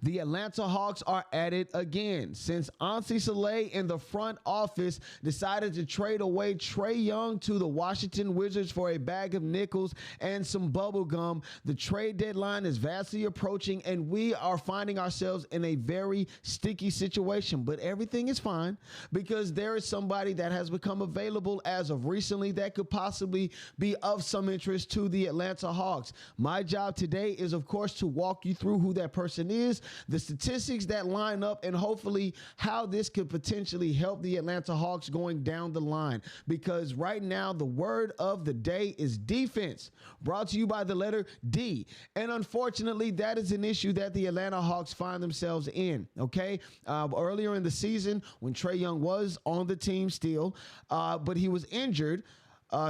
The Atlanta Hawks are at it again. Since Onsi Saleh in the front office decided to trade away Trae Young to the Washington Wizards for a bag of nickels and some bubble gum, the trade deadline is vastly approaching, and we are finding ourselves in a very sticky situation. But everything is fine because there is somebody that has become available as of recently that could possibly be of some interest to the Atlanta Hawks. My job today is, of course, to walk you through who that person is, the statistics that line up, and hopefully how this could potentially help the Atlanta Hawks going down the line. Because right now, the word of the day is defense, brought to you by the letter D. And unfortunately, that is an issue that the Atlanta Hawks find themselves in, okay? Earlier in the season, when Trae Young was on the team still, but he was injured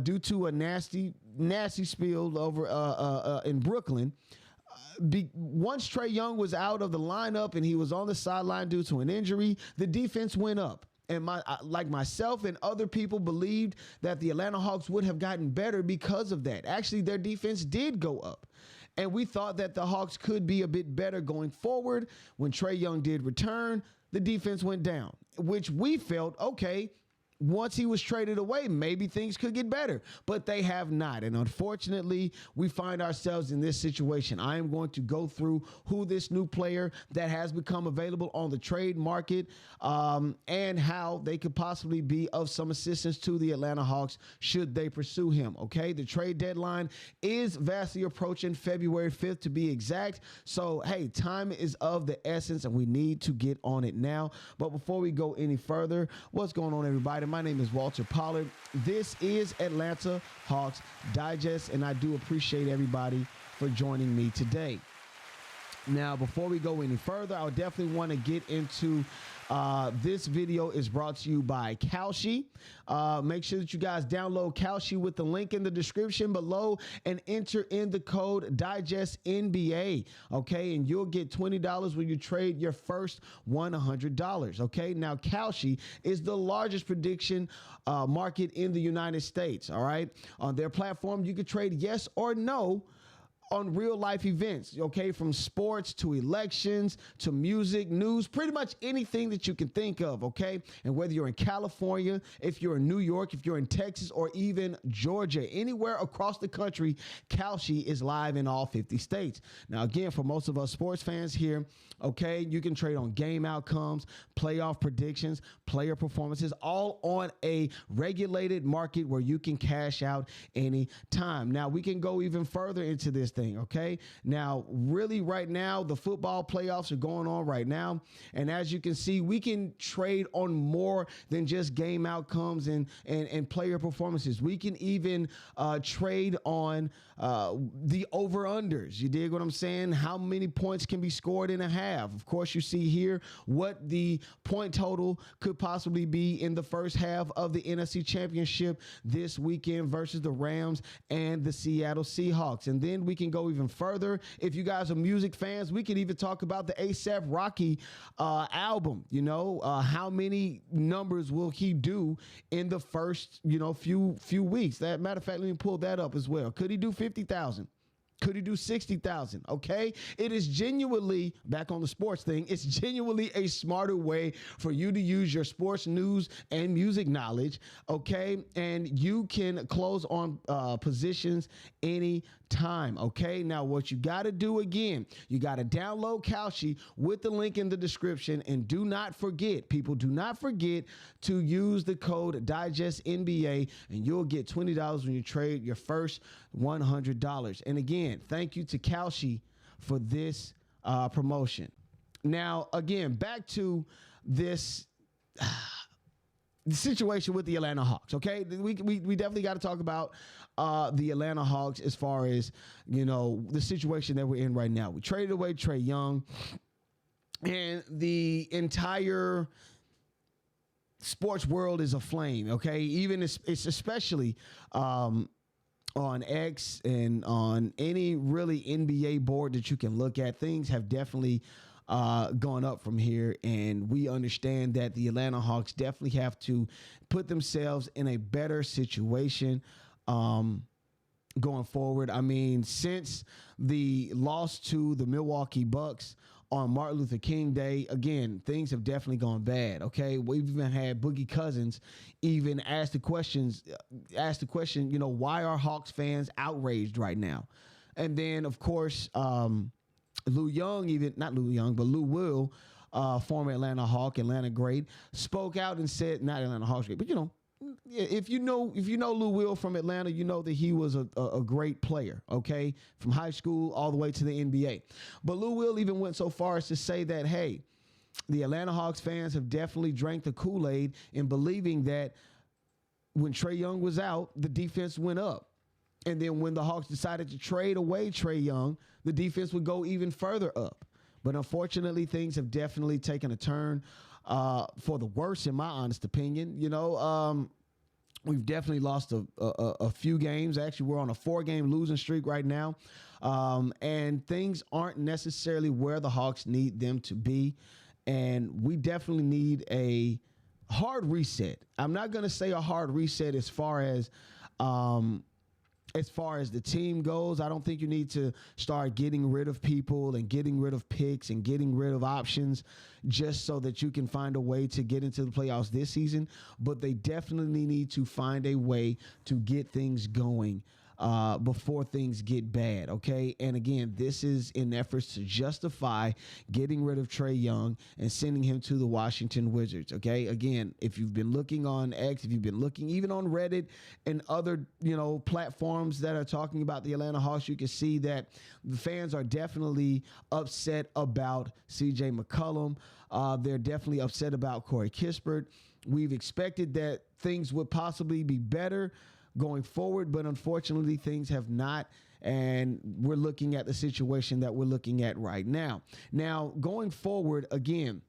due to a nasty spill over in Brooklyn. Once Trae Young was out of the lineup and he was on the sideline due to an injury, the defense went up. And like myself and other people believed that the Atlanta Hawks would have gotten better because of that. Actually, their defense did go up. And we thought that the Hawks could be a bit better going forward. When Trae Young did return, the defense went down, which we felt, okay, once he was traded away, maybe things could get better, but they have not. And unfortunately, we find ourselves in this situation. I am going to go through who this new player that has become available on the trade market and how they could possibly be of some assistance to the Atlanta Hawks should they pursue him. Okay, the trade deadline is vastly approaching, February 5th to be exact. So, hey, time is of the essence and we need to get on it now. But before we go any further, what's going on, everybody? My name is Walter Pollard. This is Atlanta Hawks Digest, and I do appreciate everybody for joining me today. Now, before we go any further, I would definitely want to get into this video is brought to you by Kalshi. Make sure that you guys download Kalshi with the link in the description below and enter in the code DIGESTNBA, okay? And you'll get $20 when you trade your first $100, okay? Now, Kalshi is the largest prediction market in the United States, all right? On their platform, you can trade yes or no on real life events, okay, from sports to elections to music, news, pretty much anything that you can think of, okay? And whether you're in California, if you're in New York, if you're in Texas, or even Georgia, anywhere across the country, Kalshi is live in all 50 states. Now, again, for most of us sports fans here, okay, you can trade on game outcomes, playoff predictions, player performances, all on a regulated market where you can cash out any time. Now, we can go even further into this thing, okay? Now, really right now, the football playoffs are going on right now. And as you can see, we can trade on more than just game outcomes and player performances. We can even trade on the over-unders. You dig what I'm saying? How many points can be scored in a half? Of course, you see here what the point total could possibly be in the first half of the NFC Championship this weekend versus the Rams and the Seattle Seahawks. And then we can go even further. If you guys are music fans, we can even talk about the A$AP Rocky album. You know, how many numbers will he do in the first, few weeks? That matter of fact, let me pull that up as well. Could he do 50,000? Could he do 60,000? Okay. It is genuinely, back on the sports thing, it's genuinely a smarter way for you to use your sports news and music knowledge. Okay. And you can close on positions any time. Okay. Now, what you got to do again, you got to download Kalshi with the link in the description. And do not forget, people, do not forget to use the code DIGESTNBA and you'll get $20 when you trade your first $100. And again, thank you to Kalshi for this promotion. Now, again, back to this the situation with the Atlanta Hawks, okay? We definitely got to talk about the Atlanta Hawks as far as, the situation that we're in right now. We traded away Trae Young, and the entire sports world is aflame, okay? Even it's especially on X and on any really NBA board that you can look at, things have definitely gone up from here. And we understand that the Atlanta Hawks definitely have to put themselves in a better situation going forward. I mean, since the loss to the Milwaukee Bucks on Martin Luther King Day. Again, things have definitely gone bad. Okay, we've even had Boogie Cousins even ask the question, why are Hawks fans outraged right now? And then, of course, Lou Young, not Lou Young, but Lou Will, former Atlanta Hawk, Atlanta great, spoke out and said, not Atlanta Hawks great, but if you know Lou Will from Atlanta, you know that he was a great player, okay, from high school all the way to the NBA. But Lou Will even went so far as to say that, hey, the Atlanta Hawks fans have definitely drank the Kool-Aid in believing that when Trae Young was out, the defense went up. And then when the Hawks decided to trade away Trae Young, the defense would go even further up. But unfortunately, things have definitely taken a turn for the worse, in my honest opinion. We've definitely lost a few games. Actually, we're on a 4-game losing streak right now. And things aren't necessarily where the Hawks need them to be. And we definitely need a hard reset. I'm not going to say a hard reset as far as the team goes. I don't think you need to start getting rid of people and getting rid of picks and getting rid of options just so that you can find a way to get into the playoffs this season. But they definitely need to find a way to get things going before things get bad, okay? And again, this is in efforts to justify getting rid of Trae Young and sending him to the Washington Wizards, okay? Again, if you've been looking on X, if you've been looking even on Reddit and other, platforms that are talking about the Atlanta Hawks, you can see that the fans are definitely upset about CJ McCollum. They're definitely upset about Corey Kispert. We've expected that things would possibly be better going forward, but unfortunately things have not, and we're looking at the situation that we're looking at right now. Now, going forward, again,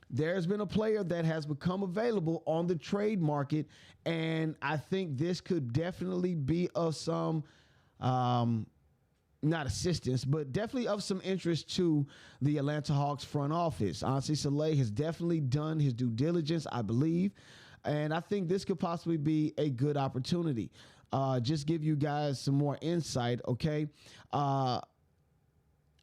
there's been a player that has become available on the trade market, and I think this could definitely be of some, not assistance, but definitely of some interest to the Atlanta Hawks front office. Onsi Saleh has definitely done his due diligence, I believe. And I think this could possibly be a good opportunity. Just give you guys some more insight, okay? And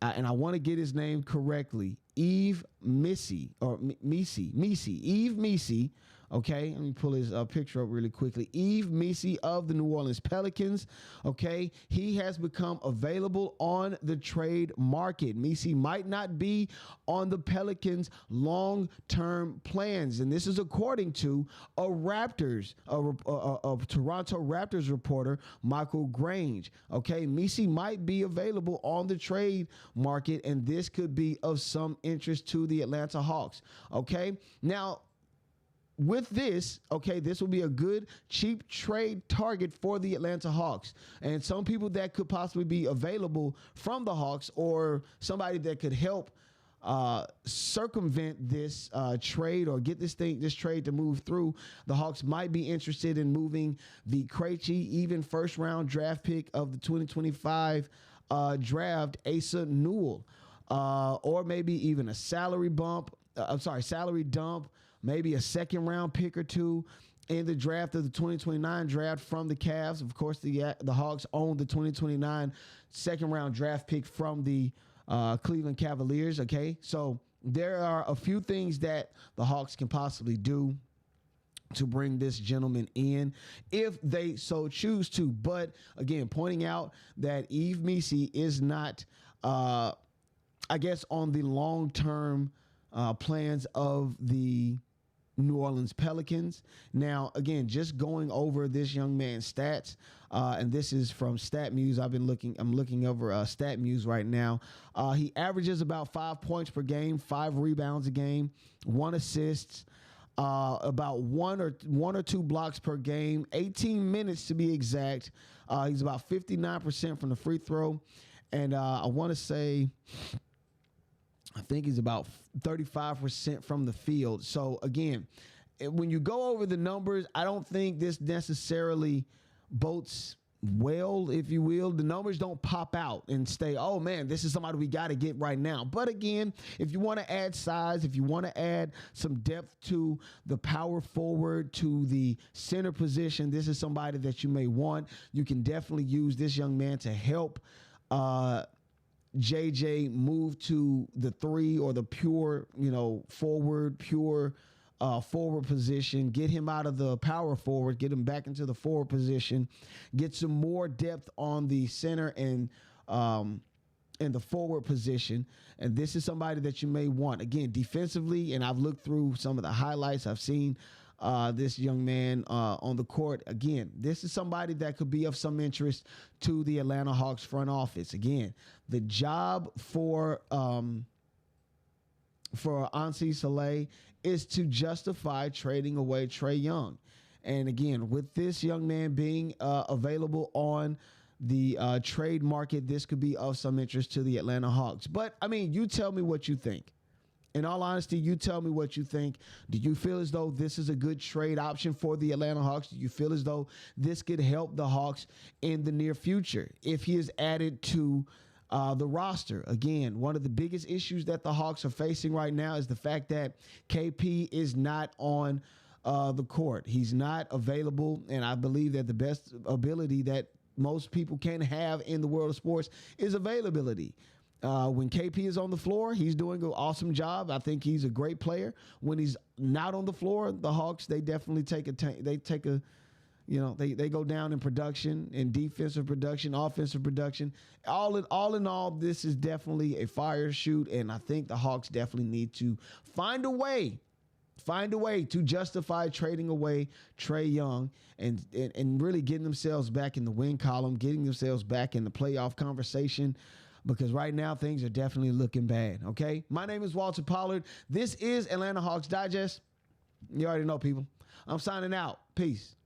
I want to get his name correctly. Yves Missi, Yves Missi, okay? Let me pull his picture up really quickly. Yves Missi of the New Orleans Pelicans, okay? He has become available on the trade market. Missi might not be on the Pelicans' long-term plans, and this is according to a Toronto Raptors reporter, Michael Grange, okay? Missi might be available on the trade market, and this could be of some interest to the Atlanta Hawks, okay? Now, with this, okay, this will be a good, cheap trade target for the Atlanta Hawks. And some people that could possibly be available from the Hawks, or somebody that could help circumvent this trade or get this trade to move through. The Hawks might be interested in moving the Krejci, even first-round draft pick of the 2025 draft, Asa Newell, or maybe even a salary dump, maybe a second-round pick or two in the draft of the 2029 draft from the Cavs. Of course, the Hawks own the 2029 second-round draft pick from the Cleveland Cavaliers, okay? So there are a few things that the Hawks can possibly do to bring this gentleman in if they so choose to. But, again, pointing out that Yves Missi is not, on the long-term plans of the New Orleans Pelicans. Now, again, just going over this young man's stats, and this is from StatMuse. I'm looking over StatMuse right now. He averages about 5 points per game, 5 rebounds a game, 1 assist, about one or two blocks per game, 18 minutes to be exact. He's about 59% from the free throw, and I want to say, I think he's about 35% from the field. So, again, when you go over the numbers, I don't think this necessarily bodes well, if you will. The numbers don't pop out and say, oh, man, this is somebody we got to get right now. But, again, if you want to add size, if you want to add some depth to the power forward, to the center position, this is somebody that you may want. You can definitely use this young man to help JJ move to the 3 or the pure, forward, forward position, get him out of the power forward, get him back into the forward position, get some more depth on the center and in the forward position. And this is somebody that you may want. Again, defensively, and I've looked through some of the highlights. I've seen this young man on the court. Again, this is somebody that could be of some interest to the Atlanta Hawks front office. Again, the job for Onsi Saleh is to justify trading away Trae Young. And again, with this young man being available on the trade market, this could be of some interest to the Atlanta Hawks. But, I mean, you tell me what you think. In all honesty, you tell me what you think. Do you feel as though this is a good trade option for the Atlanta Hawks? Do you feel as though this could help the Hawks in the near future if he is added to the roster? Again, one of the biggest issues that the Hawks are facing right now is the fact that KP is not on the court. He's not available, and I believe that the best ability that most people can have in the world of sports is availability. When KP is on the floor, he's doing an awesome job. I think he's a great player. When he's not on the floor, the Hawks, they definitely they go down in production, in defensive production, offensive production. All in all, this is definitely a fire shoot, and I think the Hawks definitely need to find a way to justify trading away Trae Young and really getting themselves back in the win column, getting themselves back in the playoff conversation, because right now things are definitely looking bad, okay? My name is Walter Pollard. This is Atlanta Hawks Digest. You already know, people. I'm signing out. Peace.